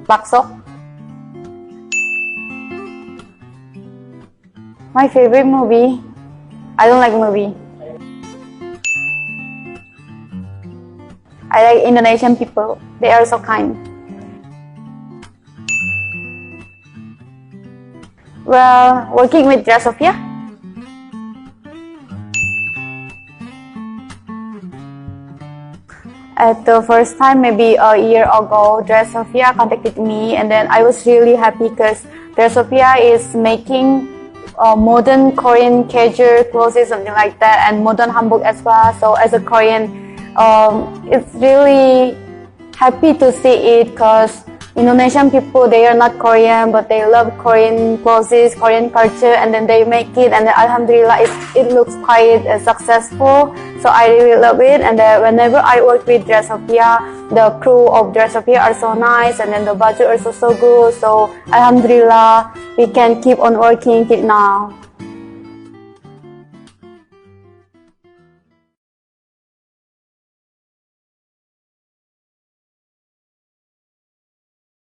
bakso. My favorite movie? I don't like movie. I like Indonesian people. They are so kind. Well, working with Dressopia. At the first time, maybe a year ago, Dressopia contacted me, and then I was really happy because Dressopia is making modern Korean casual clothes, something like that, and modern hanbok as well. So as a Korean, it's really happy to see it because Indonesian people, they are not Korean, but they love Korean clothes, Korean culture, and then they make it, and then Alhamdulillah, it looks quite successful. So I really love it, and whenever I work with Dressopia, the crew of Dressopia are so nice, and then the budget also so good. So Alhamdulillah, we can keep on working till now.